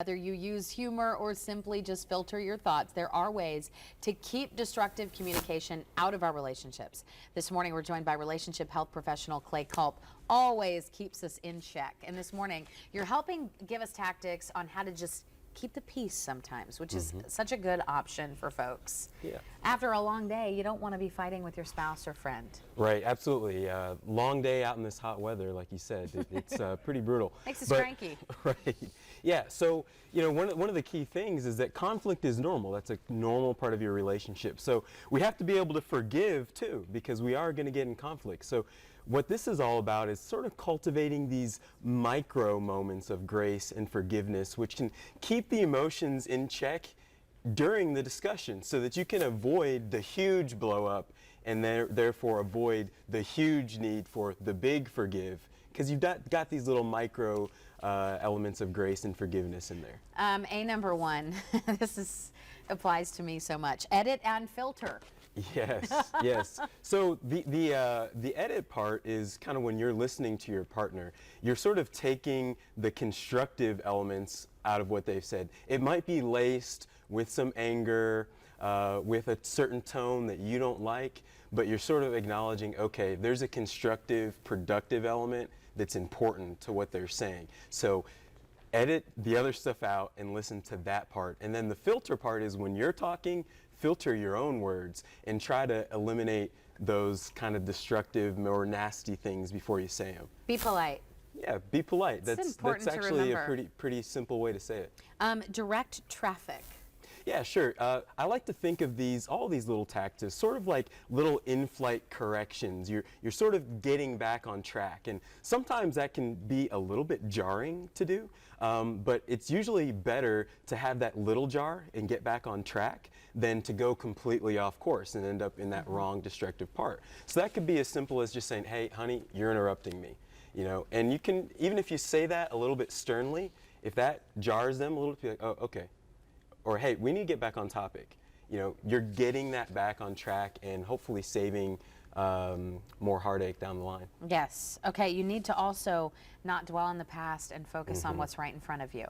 whether you use humor or simply just filter your thoughts, there are ways to keep destructive communication out of our relationships. This morning, we're joined by relationship health professional Clay Culp. Always keeps us in check. And this morning, you're helping give us tactics on how to just keep the peace sometimes, which is such a good option for folks. Yeah. After a long day, you don't want to be fighting with your spouse or friend. Right, absolutely. Long day out in this hot weather, like you said, it's pretty brutal. Makes us cranky. Right. Yeah, so, you know, one of the key things is that conflict is normal. That's a normal part of your relationship. So we have to be able to forgive, too, because we are going to get in conflict. So what this is all about is sort of cultivating these micro moments of grace and forgiveness, which can keep the emotions in check during the discussion so that you can avoid the huge blow up and therefore avoid the huge need for the big forgive, because you've got these little micro elements of grace and forgiveness in there. Number one, applies to me so much. Edit and filter. Yes, yes. So the edit part is kind of when you're listening to your partner, you're sort of taking the constructive elements out of what they've said. It might be laced with some anger, with a certain tone that you don't like, but you're sort of acknowledging, okay, there's a constructive, productive element that's important to what they're saying. So edit the other stuff out and listen to that part. And then the filter part is when you're talking, filter your own words and try to eliminate those kind of destructive, more nasty things before you say them. Be polite. Yeah, be polite. That's actually a pretty simple way to say it. Direct traffic. Yeah, sure. I like to think of all these little tactics, sort of like little in-flight corrections. You're sort of getting back on track, and sometimes that can be a little bit jarring to do, but it's usually better to have that little jar and get back on track than to go completely off course and end up in that wrong, destructive part. So that could be as simple as just saying, "Hey, honey, you're interrupting me," you know. And you can, even if you say that a little bit sternly, if that jars them a little bit, be like, "Oh, okay." Or, hey, we need to get back on topic. You know, you're getting that back on track and hopefully saving more heartache down the line. Yes. Okay, you need to also not dwell on the past and focus on what's right in front of you.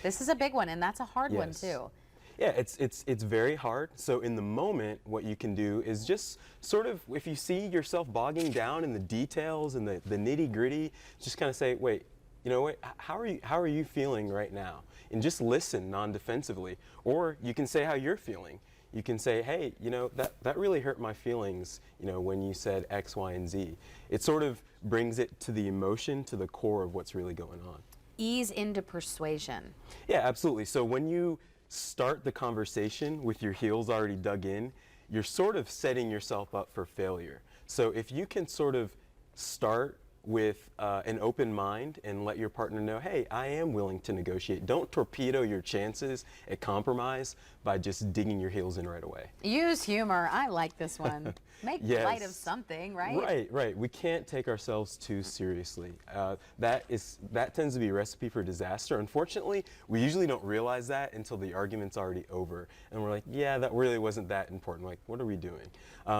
This is a big one, and that's a hard one, too. Yeah, it's very hard. So in the moment, what you can do is just sort of, if you see yourself bogging down in the details and the nitty gritty, just kind of say, wait, you know what, how are you feeling right now? And just listen non-defensively. Or you can say how you're feeling. You can say, hey, you know, that really hurt my feelings, you know, when you said X, Y, and Z. It sort of brings it to the emotion, to the core of what's really going on. Ease into persuasion. Yeah, absolutely. So when you start the conversation with your heels already dug in, you're sort of setting yourself up for failure. So if you can sort of start with an open mind and let your partner know, hey, I am willing to negotiate. Don't torpedo your chances at compromise by just digging your heels in right away. Use humor. I like this one. Make light of something, right? Right. We can't take ourselves too seriously. That tends to be a recipe for disaster. Unfortunately, we usually don't realize that until the argument's already over. And we're like, yeah, that really wasn't that important. Like, what are we doing?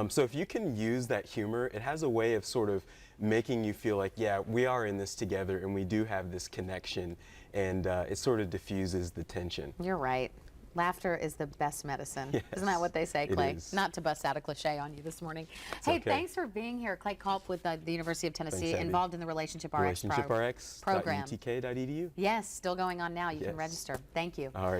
So if you can use that humor, it has a way of sort of making you feel like, yeah, we are in this together and we do have this connection, and it sort of diffuses the tension. You're right. Laughter is the best medicine. Yes, isn't that what they say, Clay? it is. Not to bust out a cliche on you this morning. It's hey, okay. Thanks for being here. Clay Culp with the University of Tennessee, Thanks, involved in the Relationship RX program. RelationshipRx.utk.edu. Yes, still going on now. You can Yes. register. Thank you. All right.